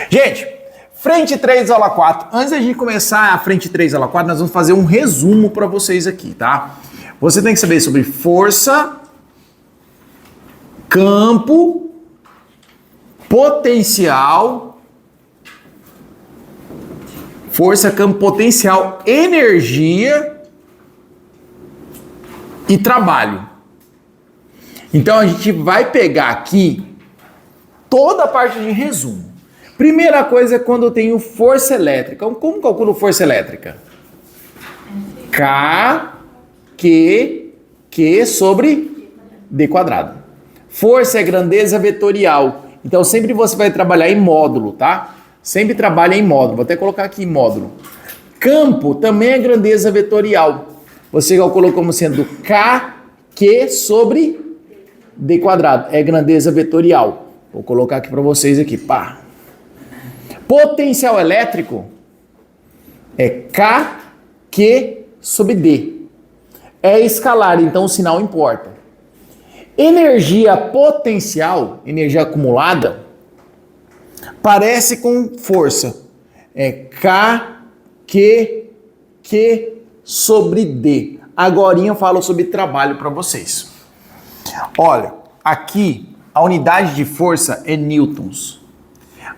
Gente, frente 3, aula 4. Antes da gente começar a frente 3, aula 4, nós vamos fazer um resumo para vocês aqui, tá? Você tem que saber sobre força, campo, potencial, força, campo, potencial, energia e trabalho. Então a gente vai pegar aqui toda a parte de resumo. Primeira coisa é quando eu tenho força elétrica. Como calculo força elétrica? K, Q sobre D quadrado. Força é grandeza vetorial. Então sempre você vai trabalhar em módulo, tá? Sempre trabalha em módulo. Vou até colocar aqui módulo. Campo também é grandeza vetorial. Você calculou como sendo K, Q sobre D quadrado. É grandeza vetorial. Vou colocar aqui para vocês aqui, pá. Potencial elétrico é K, Q sobre D. É escalar, então o sinal importa. Energia potencial, energia acumulada, parece com força. É K, Q sobre D. Agorinha eu falo sobre trabalho para vocês. Olha, aqui a unidade de força é newtons.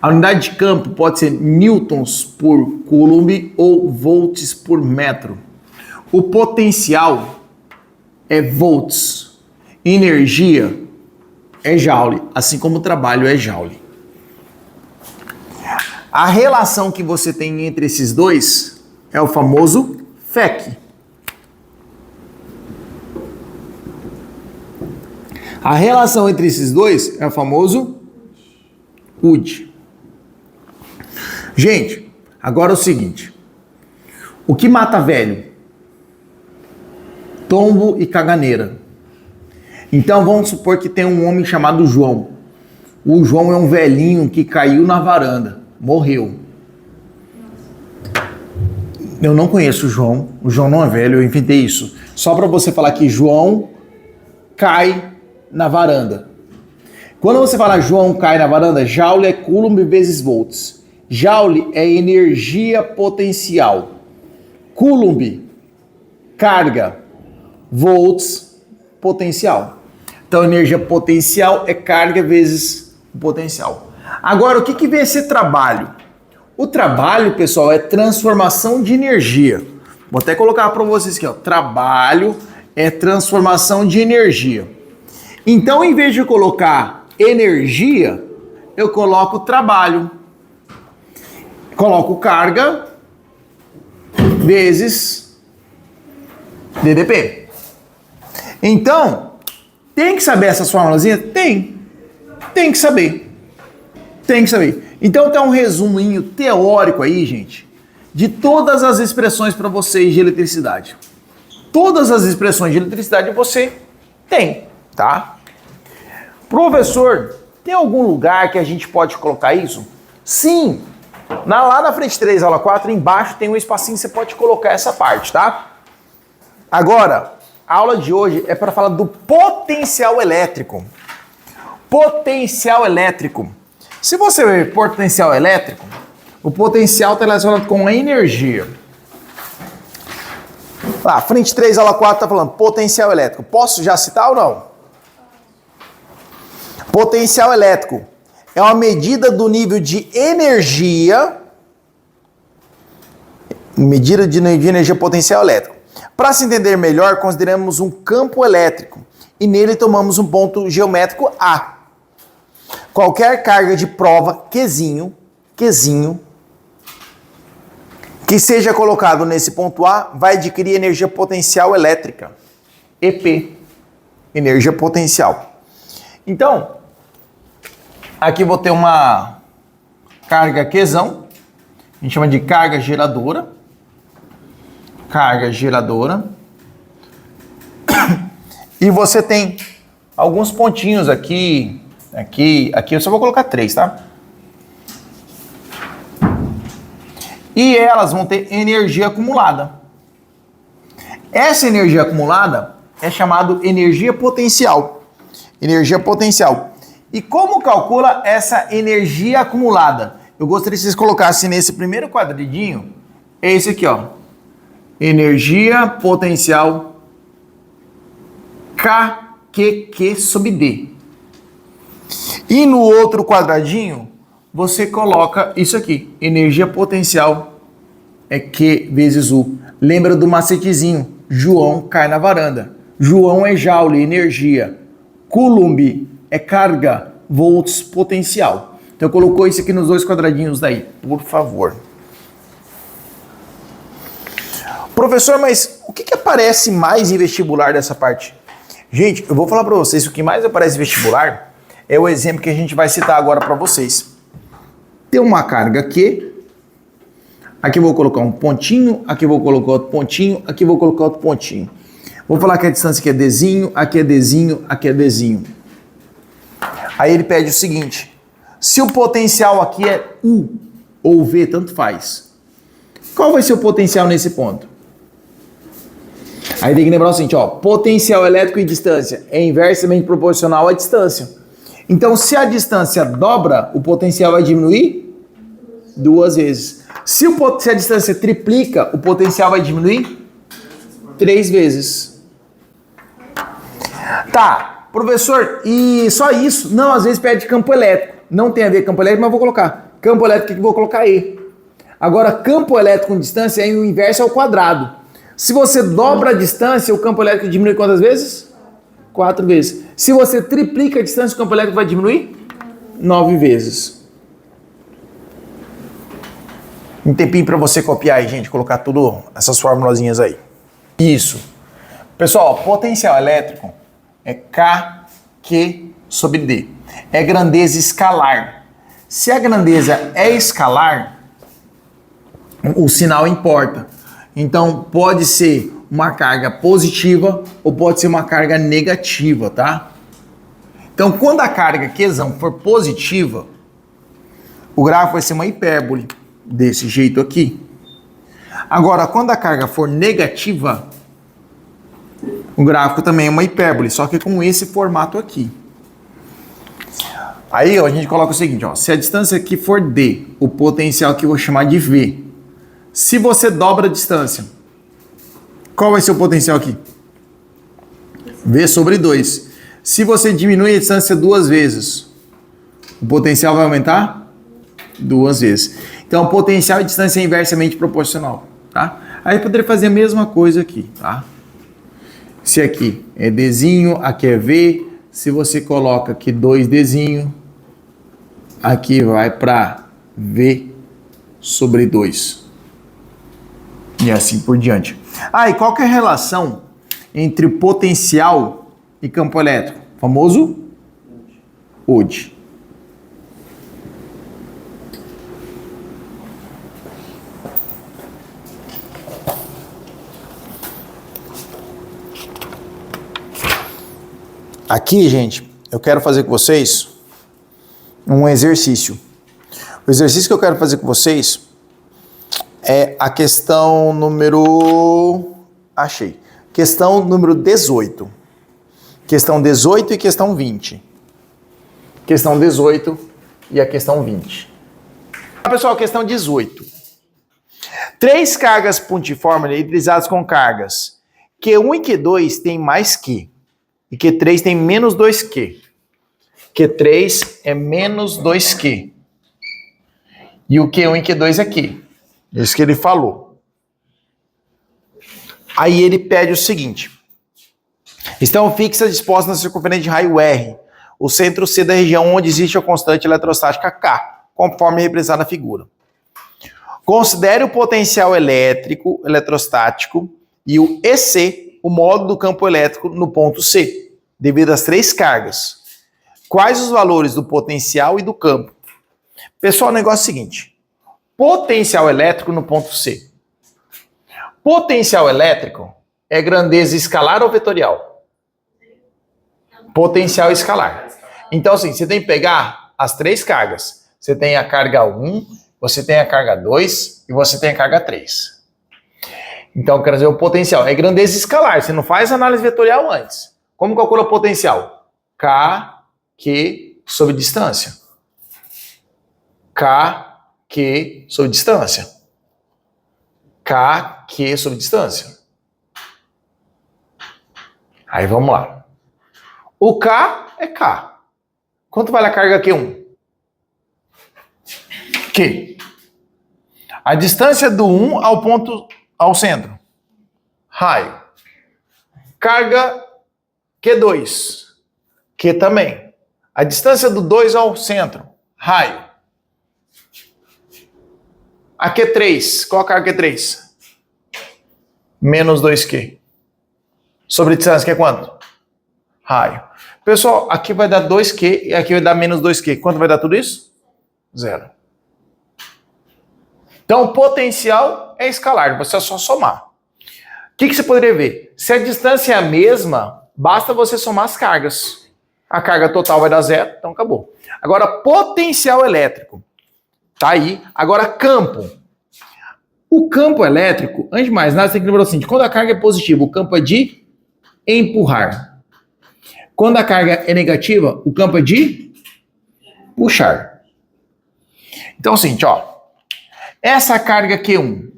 A unidade de campo pode ser newtons por coulomb ou volts por metro. O potencial é volts. Energia é joule, assim como o trabalho é joule. A relação que você tem entre esses dois é o famoso FEC. A relação entre esses dois é o famoso UD. Gente, agora é o seguinte. O que mata velho? Tombo e caganeira. Então vamos supor que tem um homem chamado João. O João é um velhinho que caiu na varanda. Morreu. Eu não conheço o João. O João não é velho, eu inventei isso. Só para você falar que João cai na varanda. Quando você fala João cai na varanda, joule é coulomb vezes volts. Joule é energia potencial. Coulomb, carga. Volts, potencial. Então, energia potencial é carga vezes potencial. Agora, o que vem a ser trabalho? O trabalho, pessoal, é transformação de energia. Vou até colocar para vocês aqui, ó. Trabalho é transformação de energia. Então, em vez de eu colocar energia, eu coloco trabalho. Coloco carga vezes DDP. Então, tem que saber essas formulazinhas? Tem que saber. Tem que saber. Então tem um resuminho teórico aí, gente, de todas as expressões para vocês de eletricidade. Todas as expressões de eletricidade você tem, tá? Professor, tem algum lugar que a gente pode colocar isso? Sim. Lá na frente 3, aula 4, embaixo tem um espacinho que você pode colocar essa parte, tá? Agora, a aula de hoje é para falar do potencial elétrico. Potencial elétrico. Se você ver potencial elétrico, o potencial está relacionado com a energia. Lá, frente 3, aula 4 está falando potencial elétrico. Posso já citar ou não? Potencial elétrico é uma medida do nível de energia, medida de energia potencial elétrico. Para se entender melhor, consideramos um campo elétrico e nele tomamos um ponto geométrico A. Qualquer carga de prova Qzinho, que seja colocado nesse ponto A, vai adquirir energia potencial elétrica, EP, energia potencial. Então, aqui vou ter uma carga Qzão, a gente chama de carga geradora. Carga geradora. E você tem alguns pontinhos aqui, eu só vou colocar 3, tá? E elas vão ter energia acumulada. Essa energia acumulada é chamada energia potencial. Energia potencial. E como calcula essa energia acumulada? eu gostaria que vocês colocassem nesse primeiro quadradinho, esse aqui, ó. Energia potencial KQQ sobre D. E no outro quadradinho, você coloca isso aqui. Energia potencial é Q vezes U. Lembra do macetezinho. João cai na varanda. João é joule, energia. Coulomb é carga, volts, potencial. Então colocou isso aqui nos dois quadradinhos daí, por favor. Professor, mas o que aparece mais em vestibular dessa parte? Gente, eu vou falar para vocês, o que mais aparece em vestibular é o exemplo que a gente vai citar agora para vocês. Tem uma carga Q, aqui eu vou colocar um pontinho, aqui eu vou colocar outro pontinho, aqui eu vou colocar outro pontinho. Vou falar que a distância aqui é Dzinho, aqui é Dzinho, aqui é Dzinho. Aí ele pede o seguinte, se o potencial aqui é U ou V, tanto faz, qual vai ser o potencial nesse ponto? Aí tem que lembrar o seguinte, ó, potencial elétrico e distância é inversamente proporcional à distância. Então, se a distância dobra, o potencial vai diminuir 2 vezes. Se a distância triplica, o potencial vai diminuir 3 vezes. Tá, professor, e só isso? Não, às vezes perde campo elétrico. Não tem a ver com campo elétrico, mas vou colocar. Campo elétrico, que vou colocar E. Agora, campo elétrico com distância, o inverso é o quadrado. Se você dobra a distância, o campo elétrico diminui quantas vezes? 4 vezes. Se você triplica a distância, o campo elétrico vai diminuir 9 vezes. Um tempinho para você copiar aí, gente, colocar tudo essas formulazinhas aí. Isso. Pessoal, potencial elétrico é KQ sobre D. É grandeza escalar. Se a grandeza é escalar, o sinal importa. Então, pode ser uma carga positiva ou pode ser uma carga negativa, tá? Então, quando a carga Qzão for positiva, o gráfico vai ser uma hipérbole, desse jeito aqui. Agora, quando a carga for negativa, o gráfico também é uma hipérbole, só que com esse formato aqui. Aí, ó, a gente coloca o seguinte, ó, se a distância aqui for D, o potencial aqui eu vou chamar de V. Se você dobra a distância, qual vai ser o potencial aqui? V sobre 2. Se você diminui a distância 2 vezes, o potencial vai aumentar 2 vezes. Então, o potencial e distância é inversamente proporcional, tá? Aí eu poderia fazer a mesma coisa aqui, tá? Se aqui é Dzinho, aqui é V, se você coloca aqui 2Dzinho, aqui vai para V sobre 2. E assim por diante. Ah, e qual que é a relação entre potencial e campo elétrico? Famoso OD. Aqui, gente, eu quero fazer com vocês um exercício. O exercício que eu quero fazer com vocês é a questão número... Achei. Questão número 18. Questão 18 e questão 20. Questão 18 e a questão 20. Pessoal, questão 18. 3 cargas pontiformes eletrizadas com cargas Q1 e Q2 tem mais Q. E Q3 tem menos 2Q. Q3 é menos 2Q. E o Q1 e Q2 é Q. Isso que ele falou. Aí ele pede o seguinte. Estão fixas dispostas na circunferência de raio R, o centro C da região onde existe a constante eletrostática K, conforme representado na figura. Considere o potencial elétrico, eletrostático e o EC, o módulo do campo elétrico no ponto C, devido às 3 cargas. Quais os valores do potencial e do campo? Pessoal, o negócio é o seguinte. Potencial elétrico no ponto C. Potencial elétrico é grandeza escalar ou vetorial? Potencial escalar. Então, assim, você tem que pegar as 3 cargas. Você tem a carga 1, você tem a carga 2 e você tem a carga 3. Então, quer dizer, o potencial é grandeza escalar. Você não faz análise vetorial antes. Como calcula o potencial? K, Q sobre distância. K, Q sobre distância. KQ sobre distância. Aí vamos lá. O K é K. Quanto vale a carga Q1? Q. A distância do 1 ao ponto, ao centro. Raio. Carga Q2. Q também. A distância do 2 ao centro. Raio. A Q3. Qual a carga Q3? Menos 2Q. Sobre distância, que é quanto? Raio. Pessoal, aqui vai dar 2Q e aqui vai dar menos 2Q. Quanto vai dar tudo isso? 0. Então, o potencial é escalar, você é só somar. O que você poderia ver? Se a distância é a mesma, basta você somar as cargas. A carga total vai dar 0, então acabou. Agora, potencial elétrico. Tá aí. Agora, campo. O campo elétrico, antes de mais nada, você tem que lembrar o seguinte: quando a carga é positiva, o campo é de empurrar. Quando a carga é negativa, o campo é de puxar. Então, é o seguinte, ó. Essa carga Q1,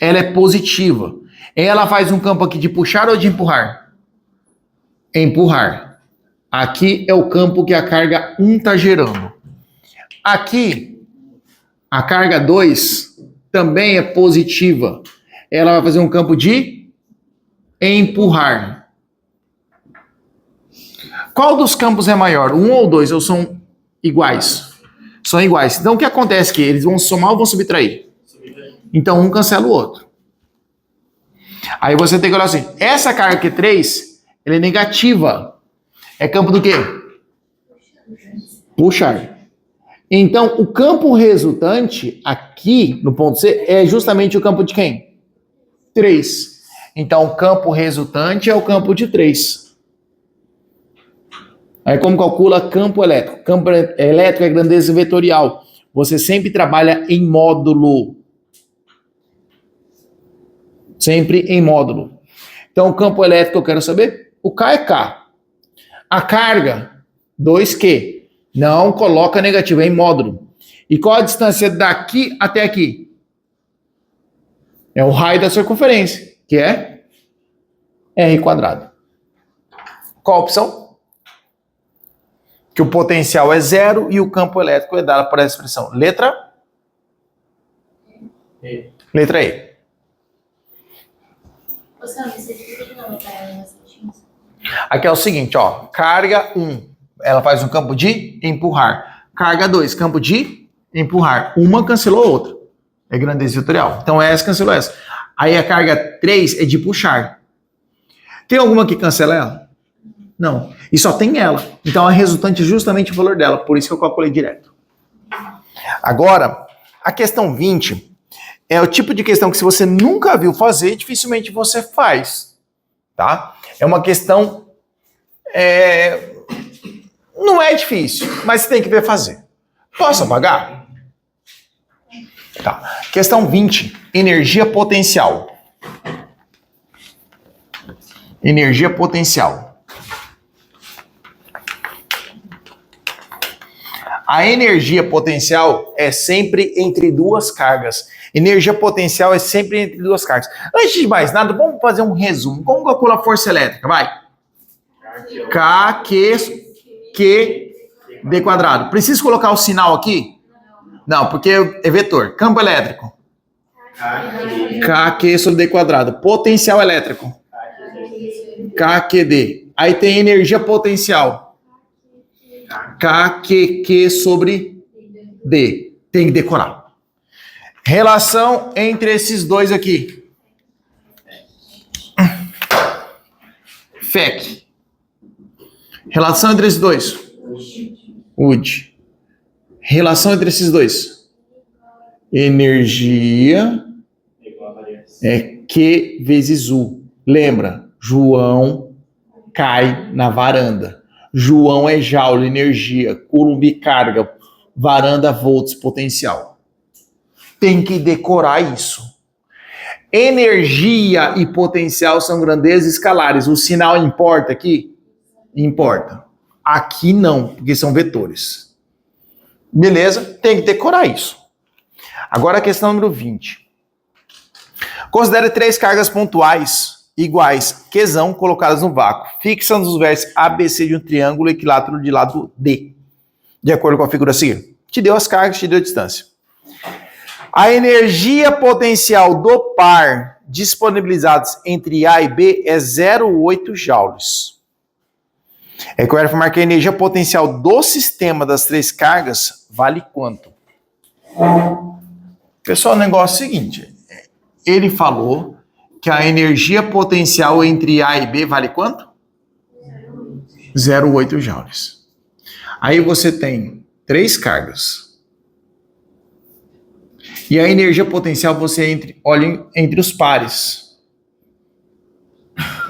ela é positiva. Ela faz um campo aqui de puxar ou de empurrar? Empurrar. Aqui é o campo que a carga 1 está gerando. Aqui, a carga 2 também é positiva. Ela vai fazer um campo de empurrar. Qual dos campos é maior? 1 ou 2? Ou são iguais? São iguais. Então, o que acontece aqui? Eles vão somar ou vão subtrair? Então, um cancela o outro. Aí você tem que olhar assim. Essa carga Q3, ela é negativa. É campo do quê? Puxar. Então, o campo resultante, aqui, no ponto C, é justamente o campo de quem? 3. Então, o campo resultante é o campo de 3. Aí como calcula campo elétrico? Campo elétrico é grandeza vetorial. Você sempre trabalha em módulo. Sempre em módulo. Então, o campo elétrico eu quero saber? O K é K. A carga, 2Q. Não coloca negativo, é em módulo. E qual a distância daqui até aqui? É o raio da circunferência, que é R². Qual a opção? Que o potencial é 0 e o campo elétrico é dado por essa expressão. Letra? E. Letra E. Aqui é o seguinte, ó. Carga 1, ela faz um campo de empurrar. Carga 2, campo de empurrar. Uma cancelou a outra. É grandeza vetorial. Então essa cancelou essa. Aí a carga 3 é de puxar. Tem alguma que cancela ela? Não. E só tem ela. Então a resultante é justamente o valor dela. Por isso que eu calculei direto. Agora, a questão 20 é o tipo de questão que se você nunca viu fazer, dificilmente você faz. Tá? É uma questão... não é difícil, mas você tem que ver fazer. Posso apagar? Tá. Questão 20. Energia potencial. Energia potencial. A energia potencial é sempre entre duas cargas. Energia potencial é sempre entre duas cargas. Antes de mais nada, vamos fazer um resumo. Como calcula a força elétrica? Vai. K, Q, D². Preciso colocar o sinal aqui? Não, porque é vetor. Campo elétrico. KQ sobre D². Potencial elétrico. KQD. Aí tem energia potencial. KQQ sobre D. Tem que decorar. Relação entre esses dois aqui. FEC. Relação entre esses dois. UD. Relação entre esses dois. Energia é Q vezes U. Lembra? João cai na varanda. João é joule, energia. Coulomb, carga. Varanda, volts, potencial. Tem que decorar isso. Energia e potencial são grandezas escalares. O sinal importa aqui? Importa. Aqui não, porque são vetores. Beleza? Tem que decorar isso. Agora a questão número 20. Considere 3 cargas pontuais iguais Qzão colocadas no vácuo. Fixa nos vértices ABC de um triângulo equilátero de lado D. De acordo com a figura a seguir. Te deu as cargas, te deu a distância. A energia potencial do par disponibilizados entre A e B é 0,8 joules. É que eu quero afirmar que a energia potencial do sistema das 3 cargas vale quanto? Pessoal, o negócio é o seguinte. Ele falou que a energia potencial entre A e B vale quanto? 0,8 joules. Aí você tem 3 cargas. E a energia potencial você olha entre os pares.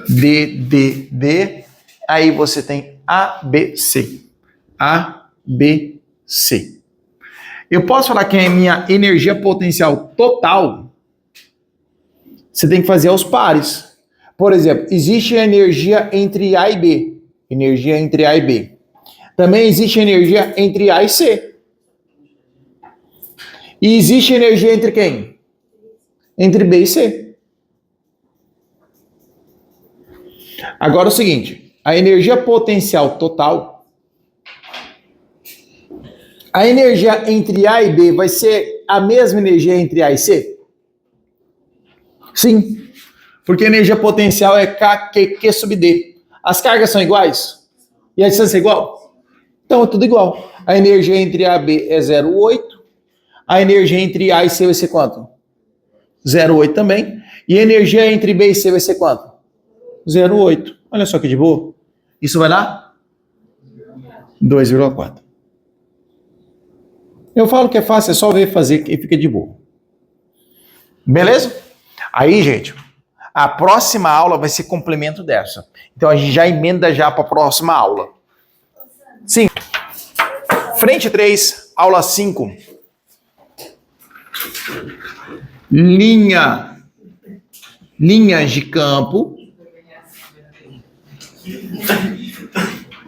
D. Aí você tem ABC. ABC. Eu posso falar que a minha energia potencial total, você tem que fazer aos pares. Por exemplo, existe energia entre A e B. Energia entre A e B. Também existe energia entre A e C. E existe energia entre quem? Entre B e C. Agora é o seguinte, a energia potencial total, a energia entre A e B vai ser a mesma energia entre A e C? Sim, porque a energia potencial é Q sub D. As cargas são iguais? E a distância é igual? Então é tudo igual. A energia entre A e B é 0,8. A energia entre A e C vai ser quanto? 0,8 também. E a energia entre B e C vai ser quanto? 0,8. Olha só que de boa. Isso vai dar 2,4. Eu falo que é fácil, é só ver fazer que fica de boa. Beleza? Aí, gente, a próxima aula vai ser complemento dessa. Então a gente já emenda já para a próxima aula. Sim. Frente 3, aula 5. Linhas de campo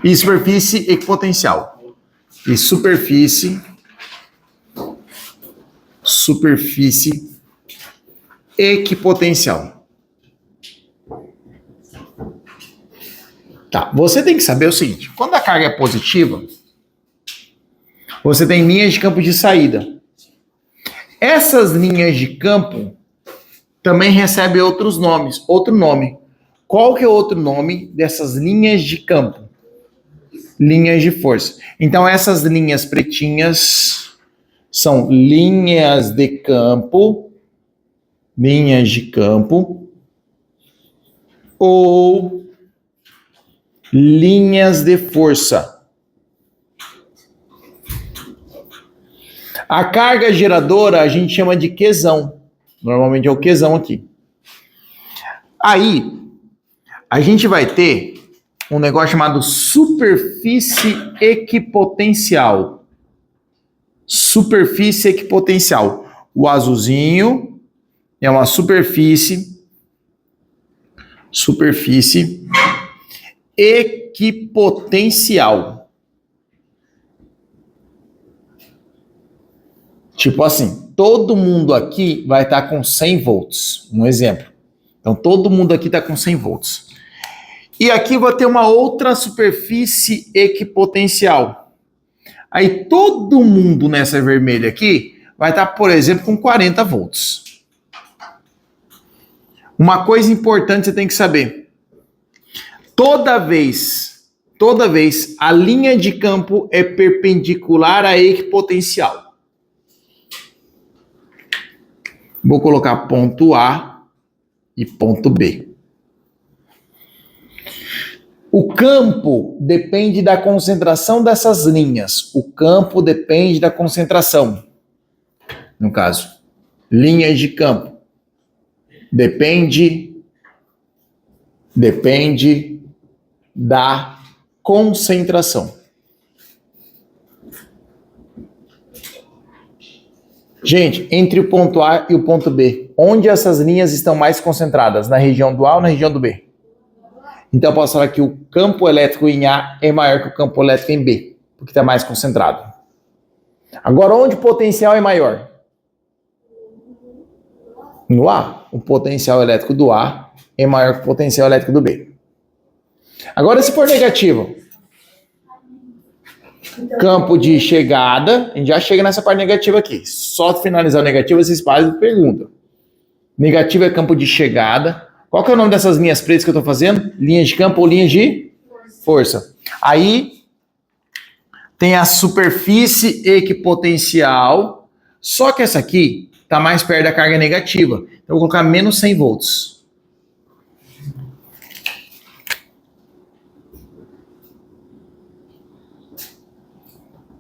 e superfície equipotencial. E superfície equipotencial. Tá, você tem que saber o seguinte, quando a carga é positiva, você tem linhas de campo de saída. Essas linhas de campo também recebem outro nome. Qual que é o outro nome dessas linhas de campo? Linhas de força. Então, essas linhas pretinhas são linhas de campo ou linhas de força. A carga geradora a gente chama de Qzão. Normalmente é o Qzão aqui. Aí, a gente vai ter um negócio chamado superfície equipotencial. Superfície equipotencial. O azulzinho é uma superfície equipotencial. Tipo assim, todo mundo aqui vai estar com 100 volts. Um exemplo. Então, todo mundo aqui está com 100 volts. E aqui vai ter uma outra superfície equipotencial. Aí, todo mundo nessa vermelha aqui vai estar, por exemplo, com 40 volts. Uma coisa importante você tem que saber. Toda vez a linha de campo é perpendicular à equipotencial. Vou colocar ponto A e ponto B. O campo depende da concentração dessas linhas. O campo depende da concentração. No caso, linhas de campo. Depende da concentração. Gente, entre o ponto A e o ponto B, onde essas linhas estão mais concentradas? Na região do A ou na região do B? Então eu posso falar que o campo elétrico em A é maior que o campo elétrico em B, porque está mais concentrado. Agora, onde o potencial é maior? No A, o potencial elétrico do A é maior que o potencial elétrico do B. Agora, se for negativo, campo de chegada, a gente já chega nessa parte negativa aqui. Só finalizar o negativo, vocês fazem pergunta. Negativo é campo de chegada. Qual que é o nome dessas linhas pretas que eu estou fazendo? Linhas de campo ou linhas de força. Aí tem a superfície equipotencial, só que essa aqui está mais perto da carga negativa. Então eu vou colocar menos 100 volts.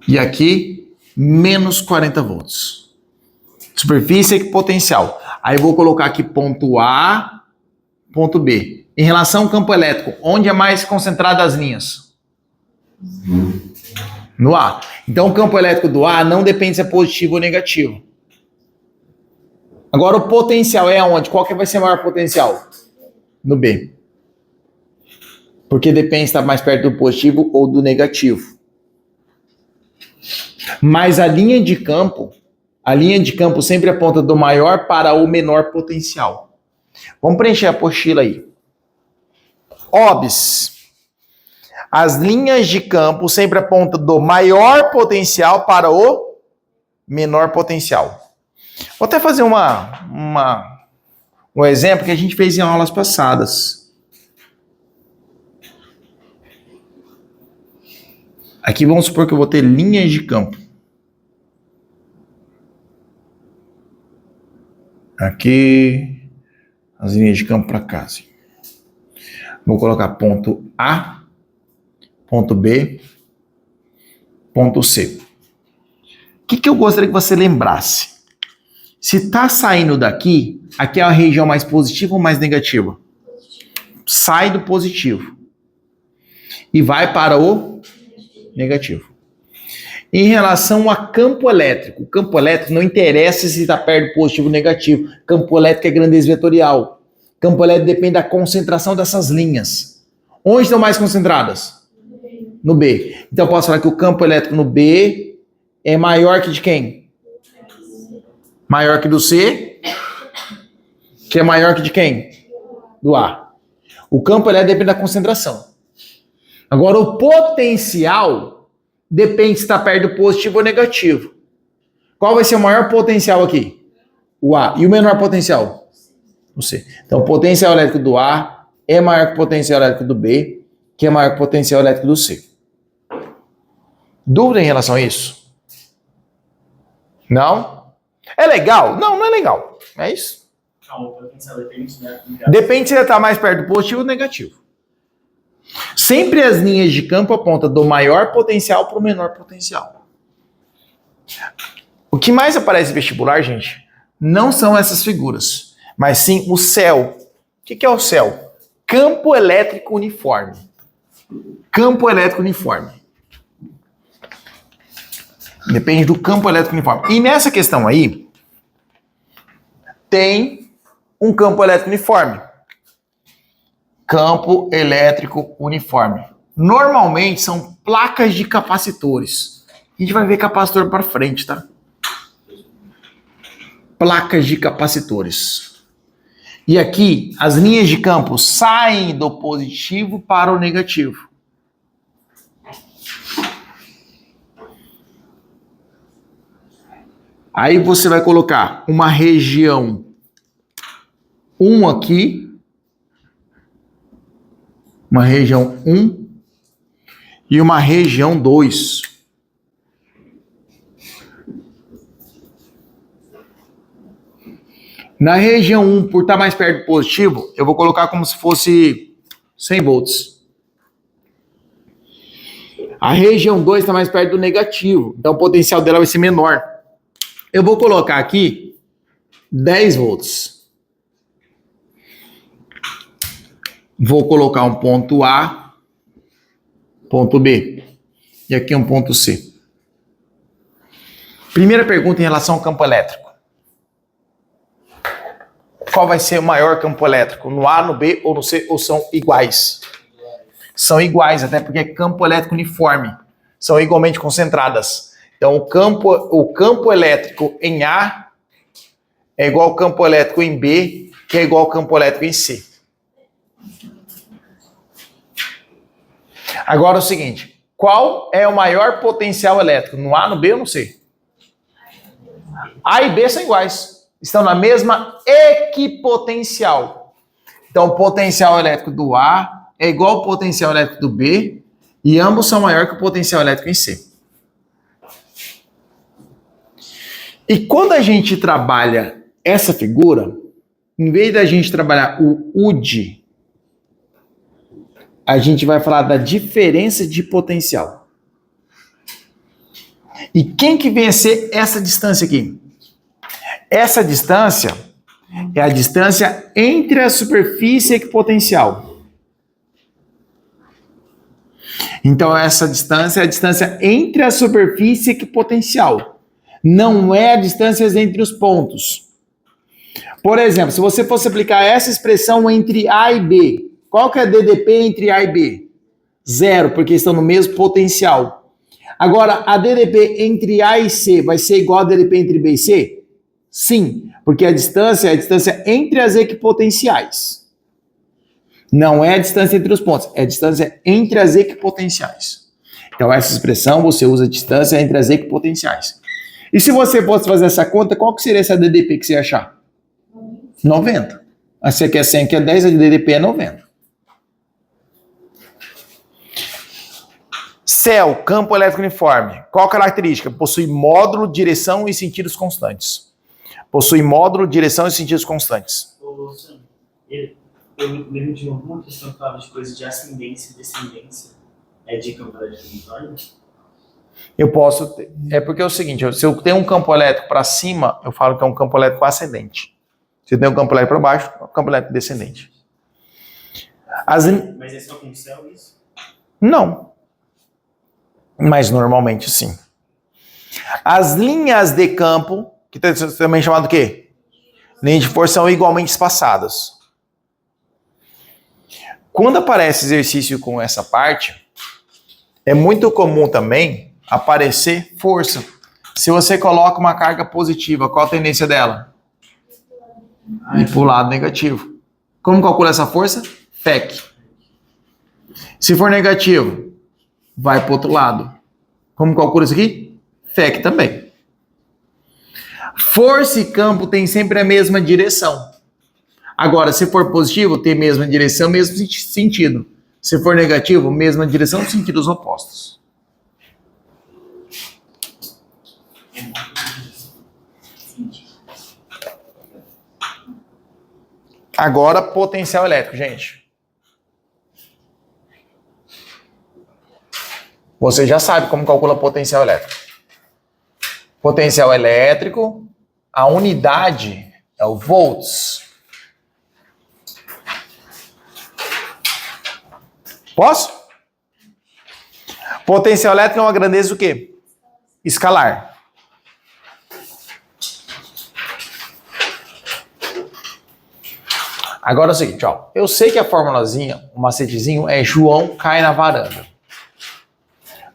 E aqui, menos 40 volts. Superfície equipotencial. Aí eu vou colocar aqui ponto A, ponto B. Em relação ao campo elétrico, onde é mais concentrada as linhas? No A. Então o campo elétrico do A não depende se é positivo ou negativo. Agora o potencial é aonde? Qual que vai ser o maior potencial? No B. Porque depende se está mais perto do positivo ou do negativo. Mas a linha de campo sempre aponta do maior para o menor potencial. Vamos preencher a apostila aí. OBS. As linhas de campo sempre apontam do maior potencial para o menor potencial. Vou até fazer um exemplo que a gente fez em aulas passadas. Aqui vamos supor que eu vou ter linhas de campo. Aqui, as linhas de campo para cá. Assim. Vou colocar ponto A, ponto B, ponto C. O que eu gostaria que você lembrasse? Se está saindo daqui, aqui é a região mais positiva ou mais negativa? Sai do positivo. E vai para o negativo. Em relação a campo elétrico, o campo elétrico não interessa se está perto do positivo ou negativo. Campo elétrico é grandeza vetorial. Campo elétrico depende da concentração dessas linhas. Onde estão mais concentradas? No B. Então eu posso falar que o campo elétrico no B é maior que de quem? Maior que do C, que é maior que de quem? Do A. O campo elétrico depende da concentração. Agora o potencial depende se está perto do positivo ou negativo. Qual vai ser o maior potencial aqui? O A. E o menor potencial? O C. Então o potencial elétrico do A é maior que o potencial elétrico do B, que é maior que o potencial elétrico do C. Dúvida em relação a isso? Não? É legal? Não, não é legal. É isso? Não, o potencial depende, né? Depende se ele está mais perto do positivo ou negativo. Sempre as linhas de campo apontam do maior potencial para o menor potencial. O que mais aparece em vestibular, gente, não são essas figuras, mas sim o céu. O que é o céu? Campo elétrico uniforme. Campo elétrico uniforme. Depende do campo elétrico uniforme. E nessa questão aí, tem um campo elétrico uniforme. Campo elétrico uniforme. Normalmente são placas de capacitores. A gente vai ver capacitor para frente, tá? Placas de capacitores. E aqui, as linhas de campo saem do positivo para o negativo. Aí você vai colocar uma região 1 aqui, uma região 1 e uma região 2. Na região 1, por estar mais perto do positivo, eu vou colocar como se fosse 100 volts. A região 2 está mais perto do negativo, então o potencial dela vai ser menor. Eu vou colocar aqui 10 volts. Vou colocar um ponto A, ponto B. E aqui um ponto C. Primeira pergunta em relação ao campo elétrico. Qual vai ser o maior campo elétrico? No A, no B ou no C? Ou são iguais? São iguais, até porque é campo elétrico uniforme. São igualmente concentradas. Então, o campo elétrico em A é igual ao campo elétrico em B, que é igual ao campo elétrico em C. Agora é o seguinte, qual é o maior potencial elétrico? No A, no B ou no C? A e B são iguais. Estão na mesma equipotencial. Então, o potencial elétrico do A é igual ao potencial elétrico do B e ambos são maiores que o potencial elétrico em C. E quando a gente trabalha essa figura, em vez da gente trabalhar o UD, a gente vai falar da diferença de potencial. E quem que vem a ser essa distância aqui? Essa distância é a distância entre a superfície equipotencial. Então, essa distância é a distância entre a superfície equipotencial. Não é a distância entre os pontos. Por exemplo, se você fosse aplicar essa expressão entre A e B, qual que é a DDP entre A e B? 0, porque estão no mesmo potencial. Agora, a DDP entre A e C vai ser igual a DDP entre B e C? Sim, porque a distância é a distância entre as equipotenciais. Não é a distância entre os pontos, é a distância entre as equipotenciais. Então, essa expressão você usa a distância entre as equipotenciais. E se você fosse fazer essa conta, qual que seria essa DDP que você ia achar? 90. Essa aqui é 100, aqui é 10, a DDP é 90. Céu, campo elétrico uniforme. Qual característica? Possui módulo, direção e sentidos constantes. Possui módulo, direção e sentidos constantes. Sam, eu lembro de alguma questão que falava de coisa de ascendência e descendência. É de campo elétrico uniforme? Eu posso ter. É porque é o seguinte, se eu tenho um campo elétrico para cima, eu falo que é um campo elétrico ascendente. Se eu tenho um campo elétrico para baixo, é um campo elétrico descendente. Mas é só com céu isso? Não. Mas normalmente sim. As linhas de campo, que também é chamado o quê? Linhas de força, são igualmente espaçadas. Quando aparece exercício com essa parte, é muito comum também aparecer força. Se você coloca uma carga positiva, qual a tendência dela? Ir para o lado negativo. Como calcula essa força? FEC. Se for negativo, vai para o outro lado. Como calcula isso aqui? FEC também. Força e campo tem sempre a mesma direção. Agora, se for positivo, tem a mesma direção, mesmo sentido. Se for negativo, mesma direção, sentidos opostos. Agora, potencial elétrico, gente. Você já sabe como calcula potencial elétrico. Potencial elétrico, a unidade é o volts. Posso? Potencial elétrico é uma grandeza do quê? Escalar. Agora é o seguinte, ó. Eu sei que a formulazinha, o macetezinho é João cai na varanda.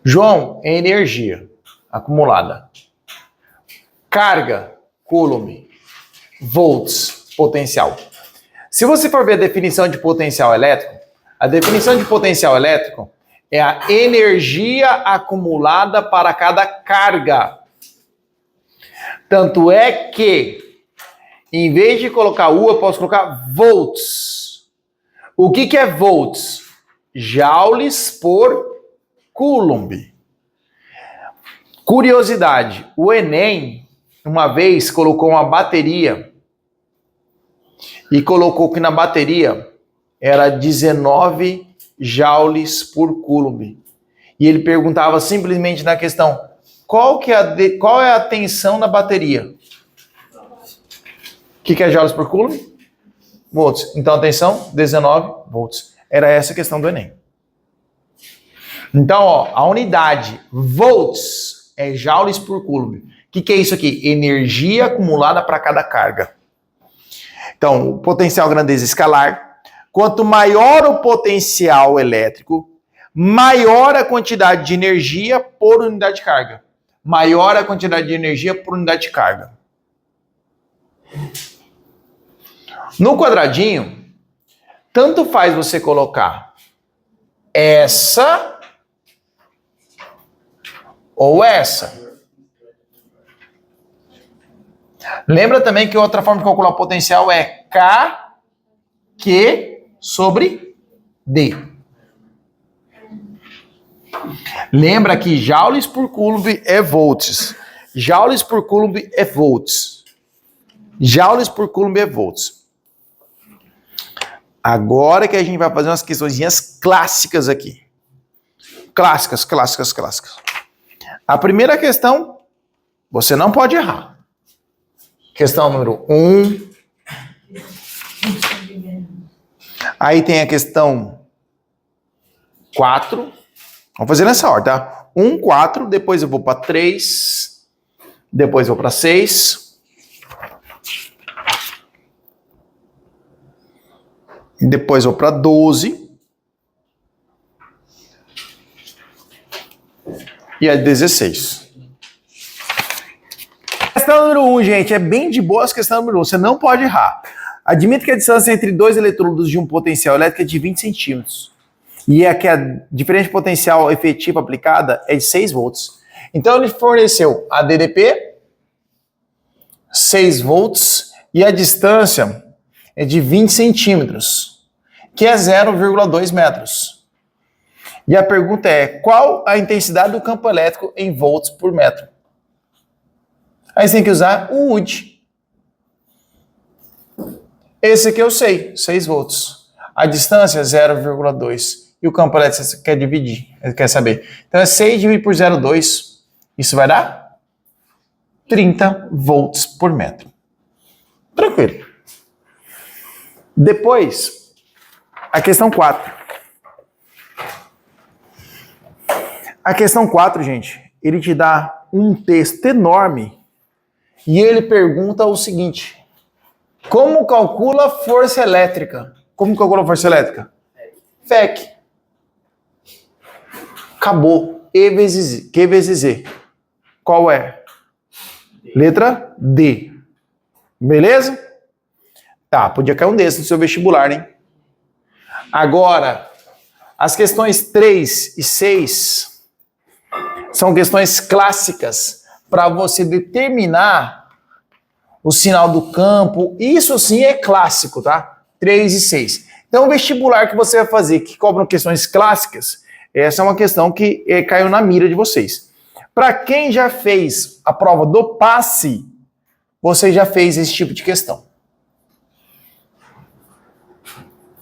João é energia acumulada. Carga, coulomb. Volts, potencial. Se você for ver a definição de potencial elétrico, a definição de potencial elétrico é a energia acumulada para cada carga. Tanto é que, em vez de colocar U, eu posso colocar volts. O que é volts? Joules por coulomb. Curiosidade, o Enem, uma vez, colocou uma bateria e colocou que na bateria era 19 joules por coulomb. E ele perguntava simplesmente na questão, qual é a tensão da bateria? O que é joules por coulomb? Volts. Então a tensão, 19 volts. Era essa a questão do Enem. Então, ó, a unidade volts é joules por coulomb. O que é isso aqui? Energia acumulada para cada carga. Então, o potencial grandeza escalar. Quanto maior o potencial elétrico, maior a quantidade de energia por unidade de carga. Maior a quantidade de energia por unidade de carga. No quadradinho, tanto faz você colocar essa ou essa. Lembra também que outra forma de calcular o potencial é KQ sobre D. Lembra que joules por coulomb é volts. Joules por coulomb é volts. Joules por coulomb é volts. Agora que a gente vai fazer umas questõezinhas clássicas aqui. Clássicas. A primeira questão, você não pode errar. Questão número 1. Aí tem a questão 4. Vamos fazer nessa ordem, tá? 1, 4, depois eu vou para 3, depois eu vou para 6. Depois eu vou para 12. E a 16. Questão número 1, gente, é bem de boa essa questão número 1, você não pode errar. Admito que a distância entre dois eletrodos de um potencial elétrico é de 20 centímetros. E é que a diferença de potencial efetiva aplicada é de 6 volts. Então ele forneceu a DDP, 6 volts, e a distância é de 20 centímetros, que é 0,2 metros. E a pergunta é, qual a intensidade do campo elétrico em volts por metro? Aí você tem que usar o Wood. Esse aqui eu sei, 6 volts. A distância é 0,2. E o campo elétrico você quer dividir, quer saber. Então é 6 dividido por 0,2. Isso vai dar 30 volts por metro. Tranquilo. Depois, a questão 4. A questão 4, gente, ele te dá um texto enorme e ele pergunta o seguinte: como calcula força elétrica? Como calcula força elétrica? FEC. Acabou. E vezes Z. Q vezes Z. Qual é? Letra D. Beleza? Tá, podia cair um desses no seu vestibular, né? Agora, as questões 3 e 6 são questões clássicas para você determinar o sinal do campo. Isso sim é clássico, tá? 3 e 6. Então, o vestibular que você vai fazer, que cobram questões clássicas, essa é uma questão que caiu na mira de vocês. Para quem já fez a prova do passe, você já fez esse tipo de questão.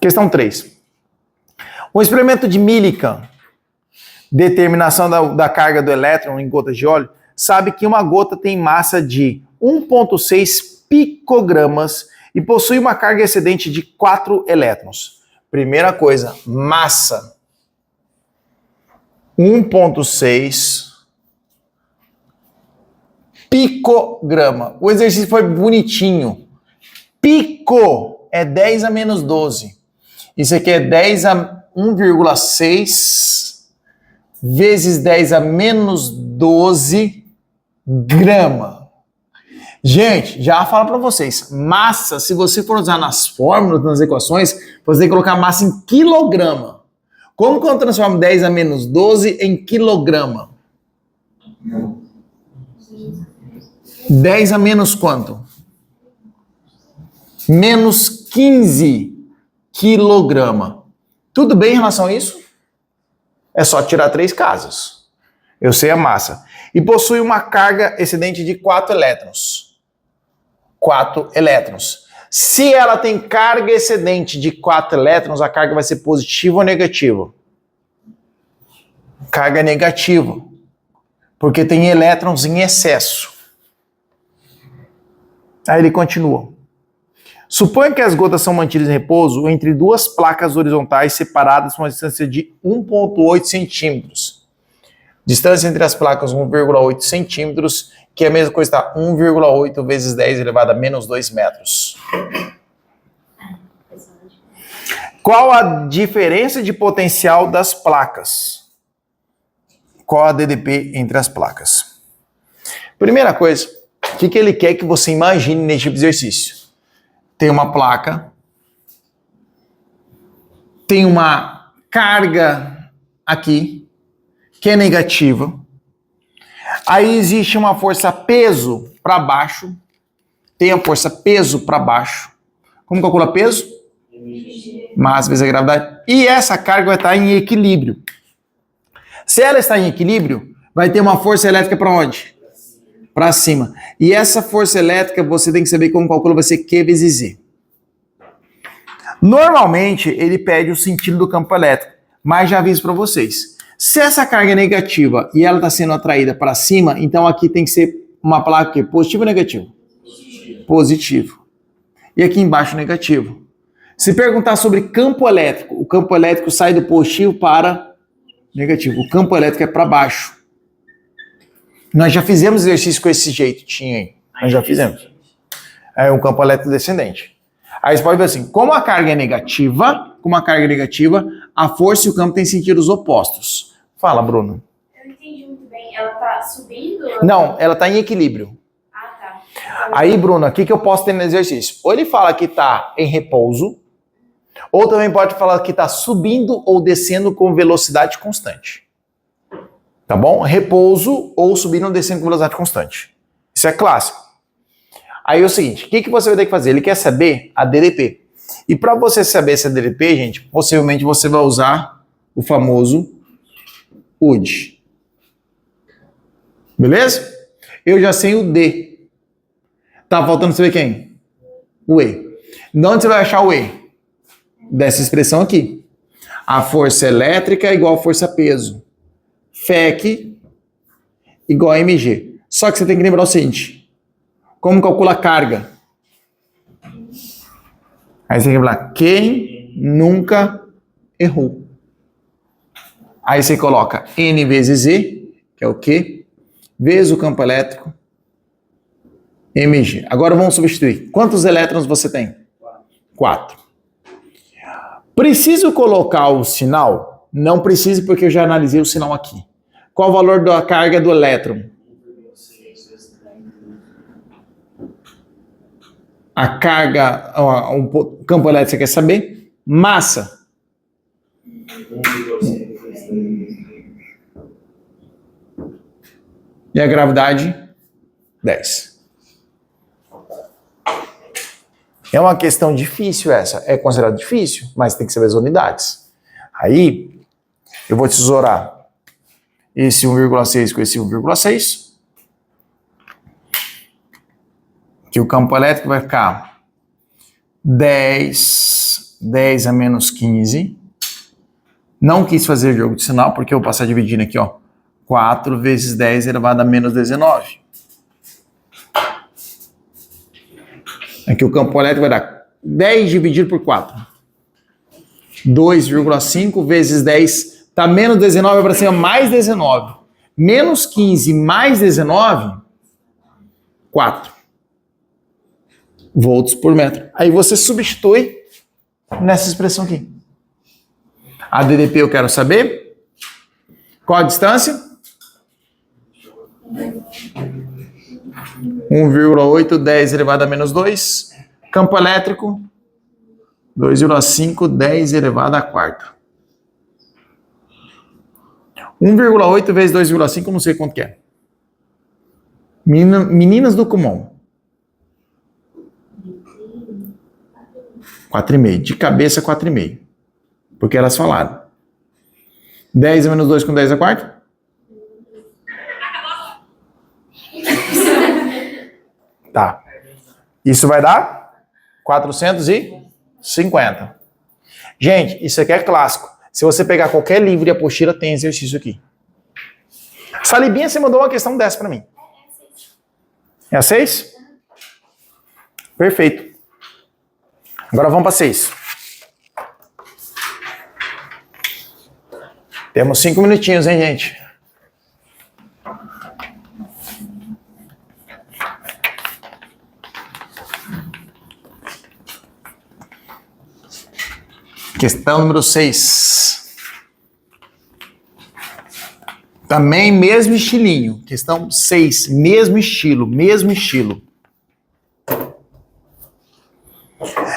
Questão 3. O experimento de Millikan, determinação da carga do elétron em gotas de óleo, sabe que uma gota tem massa de 1,6 picogramas e possui uma carga excedente de 4 elétrons. Primeira coisa, massa. 1,6 picograma. O exercício foi bonitinho. Pico é 10 a menos 12. Isso aqui é 10 a 1,6 vezes 10 a menos 12 grama. Gente, já falo para vocês, massa, se você for usar nas fórmulas, nas equações, você tem que colocar massa em quilograma. Como que eu transformo 10 a menos 12 em quilograma? 10 a menos quanto? Menos 15 quilograma. Tudo bem em relação a isso? É só tirar 3 casas. Eu sei a massa. E possui uma carga excedente de 4 elétrons. 4 elétrons. Se ela tem carga excedente de 4 elétrons, a carga vai ser positiva ou negativa? Carga negativa. Porque tem elétrons em excesso. Aí ele continua. Suponha que as gotas são mantidas em repouso entre duas placas horizontais separadas com uma distância de 1,8 centímetros. Distância entre as placas 1,8 centímetros, que é a mesma coisa, tá? 1,8 vezes 10 elevado a menos 2 metros. Qual a diferença de potencial das placas? Qual a DDP entre as placas? Primeira coisa, O que ele quer que você imagine nesse tipo de exercício? Tem uma placa, tem uma carga aqui, que é negativa. Aí existe uma força peso para baixo, tem a força peso para baixo. Como calcula peso? Massa vezes a gravidade. E essa carga vai estar em equilíbrio. Se ela está em equilíbrio, vai ter uma força elétrica para onde? Para cima. E essa força elétrica, você tem que saber como calcula, vai ser Q vezes Z. Normalmente, ele pede o sentido do campo elétrico, mas já aviso para vocês. Se essa carga é negativa e ela está sendo atraída para cima, então aqui tem que ser uma placa que positivo ou negativo? Positivo. E aqui embaixo negativo. Se perguntar sobre campo elétrico, o campo elétrico sai do positivo para negativo. O campo elétrico é para baixo. Nós já fizemos exercício com esse jeito, tinha aí. Nós já fizemos. É um campo elétrico descendente. Aí você pode ver assim, como a carga é negativa, a força e o campo têm sentidos opostos. Fala, Bruno. Eu não entendi muito bem. Ela tá subindo? Não, ela está em equilíbrio. Ah, tá. Aí, Bruno, o que eu posso ter no exercício? Ou ele fala que está em repouso, ou também pode falar que está subindo ou descendo com velocidade constante. Tá bom? Repouso ou subindo ou descendo com velocidade constante. Isso é clássico. Aí é o seguinte, o que você vai ter que fazer? Ele quer saber a DDP. E para você saber essa DDP, gente, possivelmente você vai usar o famoso UD. Beleza? Eu já sei o D. Tá faltando saber quem? O E. De onde você vai achar o E? Dessa expressão aqui. A força elétrica é igual a força peso. FEC igual a mg. Só que você tem que lembrar o seguinte. Como calcula a carga? Aí você tem que lembrar. Quem nunca errou? Aí você coloca N vezes E, que é o Q, vezes o campo elétrico, mg. Agora vamos substituir. Quantos elétrons você tem? 4. Preciso colocar o sinal? Não preciso, porque eu já analisei o sinal aqui. Qual o valor da carga do elétron? A carga, o campo elétrico você quer saber? Massa. E a gravidade? 10. É uma questão difícil essa. É considerado difícil, mas tem que saber as unidades. Aí, eu vou tesourar esse 1,6 com esse 1,6. Que o campo elétrico vai ficar 10 a menos 15. Não quis fazer jogo de sinal, porque eu vou passar dividindo aqui, ó. 4 vezes 10 elevado a menos 19. Aqui o campo elétrico vai dar 10 dividido por 4. 2,5 vezes 10, tá menos 19 para cima, mais 19. Menos 15 mais 19, 4 volts por metro. Aí você substitui nessa expressão aqui. A DDP eu quero saber. Qual a distância? 1,8, 10 elevado a menos 2. Campo elétrico, 2,5, 10 elevado a quarta. 1,8 vezes 2,5, eu não sei quanto que é. Meninas do Kumon. 4,5. De cabeça, 4,5. Porque elas falaram. 10 a menos 2 com 10 a quarta? Tá. Isso vai dar 450. Gente, isso aqui é clássico. Se você pegar qualquer livro e apostila, tem exercício aqui. Salibinha, você mandou uma questão dessa pra mim. É a 6? Perfeito. Agora vamos para 6. Temos 5 minutinhos, hein, gente? Questão número 6. Também mesmo estilinho. Questão 6, mesmo estilo, mesmo estilo.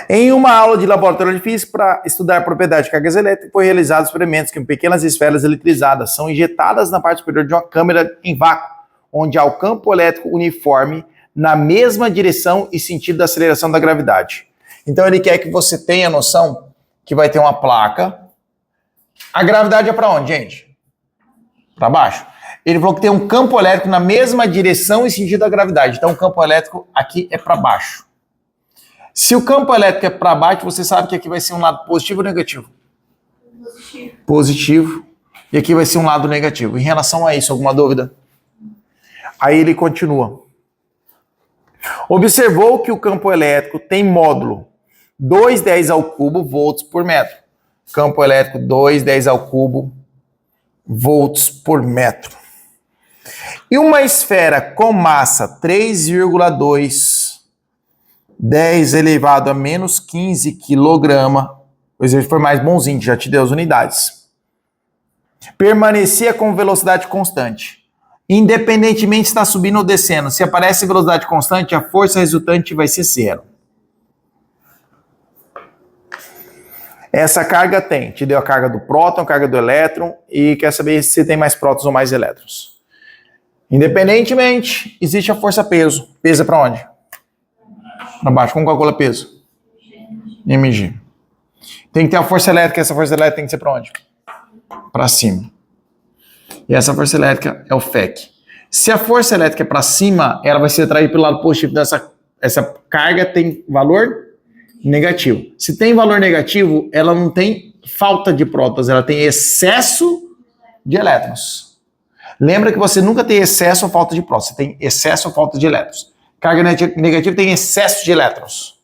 Em uma aula de laboratório de física para estudar a propriedade de cargas elétricas, foi realizados experimentos que pequenas esferas eletrizadas são injetadas na parte superior de uma câmara em vácuo, onde há o campo elétrico uniforme na mesma direção e sentido da aceleração da gravidade. Então ele quer que você tenha noção que vai ter uma placa. A gravidade é para onde, gente? Para baixo. Ele falou que tem um campo elétrico na mesma direção e sentido da gravidade. Então o campo elétrico aqui é para baixo. Se o campo elétrico é para baixo, você sabe que aqui vai ser um lado positivo ou negativo? Positivo. Positivo. E aqui vai ser um lado negativo. Em relação a isso, alguma dúvida? Aí ele continua. Observou que o campo elétrico tem módulo 2,10 ao cubo volts por metro. Campo elétrico 2,10 ao cubo volts por metro. E uma esfera com massa 3,2 10 elevado a menos 15 quilograma, pois ele foi mais bonzinho, já te deu as unidades. Permanecia com velocidade constante. Independentemente se está subindo ou descendo, se aparece velocidade constante, a força resultante vai ser zero. Essa carga te deu a carga do próton, a carga do elétron, e quer saber se tem mais prótons ou mais elétrons. Independentemente, existe a força-peso. Peso é para onde? Para baixo. Como calcula peso? mg. Tem que ter a força elétrica. Essa força elétrica tem que ser para onde? Para cima. E essa força elétrica é o FEC. Se a força elétrica é para cima, ela vai ser atraída pelo lado positivo essa carga tem valor negativo. Se tem valor negativo, ela não tem falta de prótons, ela tem excesso de elétrons. Lembra que você nunca tem excesso ou falta de prótons, você tem excesso ou falta de elétrons. Carga negativa tem excesso de elétrons.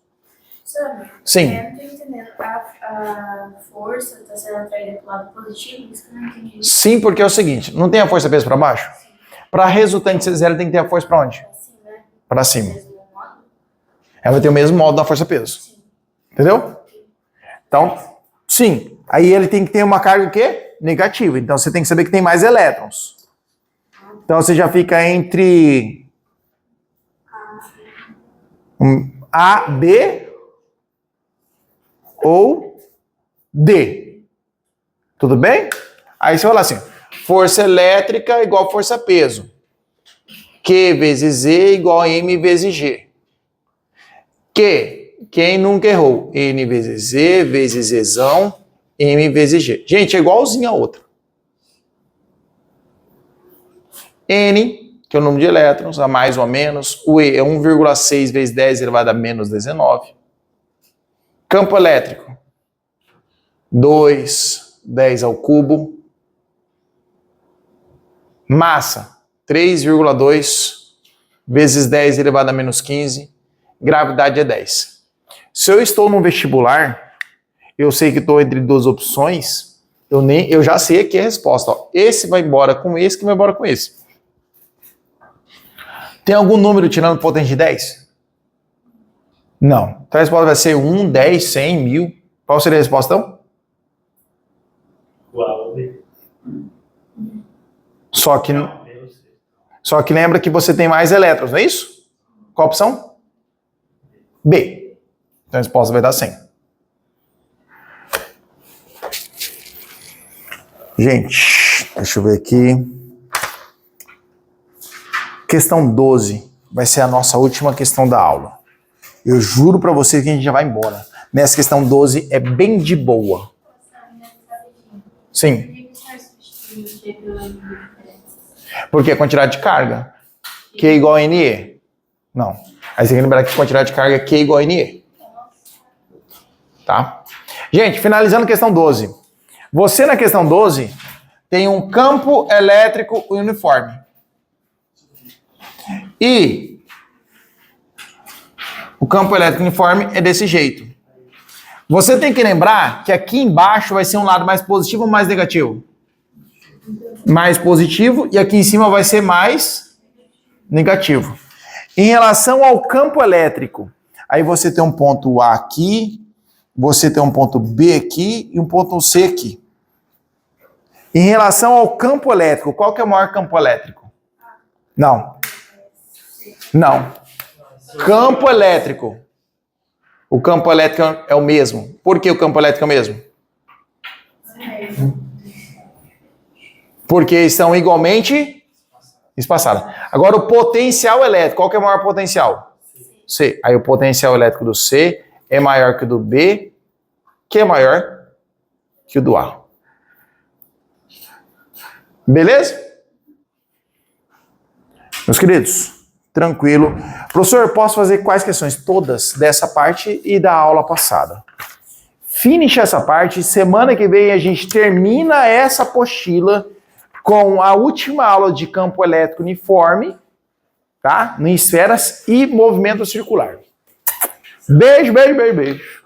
Sabe? Sim. Eu não tô entendendo. A força está sendo atraída para o lado positivo, isso que eu não entendi. Sim, porque é o seguinte, não tem a força peso para baixo? Para resultante ser zero, tem que ter a força para onde? Assim, né? Para cima. Mesmo modo? Ela vai ter o mesmo modo da força peso. Sim. Entendeu? Então, sim. Aí ele tem que ter uma carga o quê? Negativa. Então você tem que saber que tem mais elétrons. Então você já fica entre A, B ou D. Tudo bem? Aí você fala assim, força elétrica igual força peso. Q vezes Z igual a M vezes G. Quem nunca errou? N vezes Z vezes Zão, M vezes G. Gente, é igualzinho a outra. N, que é o número de elétrons, a mais ou a menos. O E é 1,6 vezes 10 elevado a menos 19. Campo elétrico, 2, 10 ao cubo. Massa, 3,2 vezes 10 elevado a menos 15. Gravidade é 10. Se eu estou no vestibular, eu sei que estou entre duas opções, eu já sei aqui a resposta. Ó. Esse vai embora com esse, que vai embora com esse. Tem algum número tirando potência de 10? Não. Então a resposta vai ser 1, 10, 100, 1000. Qual seria a resposta então? Uau. Só que lembra que você tem mais elétrons, não é isso? Qual a opção? B. Então a resposta vai dar 100. Gente, deixa eu ver aqui. Questão 12 vai ser a nossa última questão da aula. Eu juro pra vocês que a gente já vai embora. Nessa questão 12 é bem de boa. Sim. Porque a quantidade de carga. Q igual a NE. Não. Aí você tem que lembrar que a quantidade de carga é Q igual a NE. Tá? Gente, finalizando a questão 12. Você na questão 12 tem um campo elétrico uniforme. E o campo elétrico uniforme é desse jeito. Você tem que lembrar que aqui embaixo vai ser um lado mais positivo ou mais negativo? Mais positivo, e aqui em cima vai ser mais negativo. Em relação ao campo elétrico, aí você tem um ponto A aqui, você tem um ponto B aqui e um ponto C aqui. Em relação ao campo elétrico, qual que é o maior campo elétrico? Não. Não. Campo elétrico. O campo elétrico é o mesmo. Por que o campo elétrico é o mesmo? Porque estão igualmente espaçados. Agora o potencial elétrico, qual que é o maior potencial? C. Aí o potencial elétrico do C é maior que o do B, que é maior que o do A. Beleza? Meus queridos, tranquilo. Professor, posso fazer quais questões? Todas dessa parte e da aula passada. Finish essa parte. Semana que vem a gente termina essa apostila com a última aula de campo elétrico uniforme, tá? Em esferas e movimento circular. Beijo, beijo, beijo, beijo.